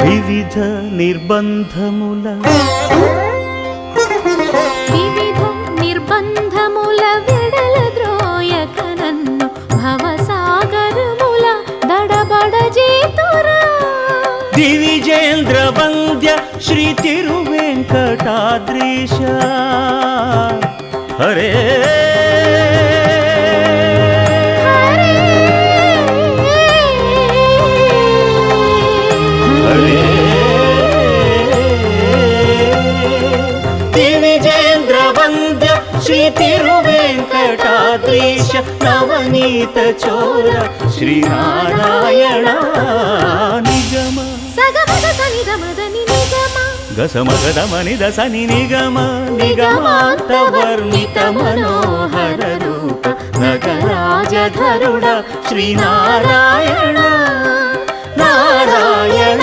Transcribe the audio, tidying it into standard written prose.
వివిధ నిర్బంధముల విడల ద్రోయక నన్ను భవసాగరముల దడబడ చేతురా దివిజేంద్ర వంద్య శ్రీ తిరువెంకటాద్రీశ హరే దివిజేంద్ర వంద్య శ్రీ తిరువెంకటాద్రీశ నవనీత చోర శ్రీనారాయణ నిగమ గసమగదమని దసని నిగమ నిగమాంత వర్ణిత మనోహర రూప నగరాజధరుడ శ్రీనారాయణ నారాయణ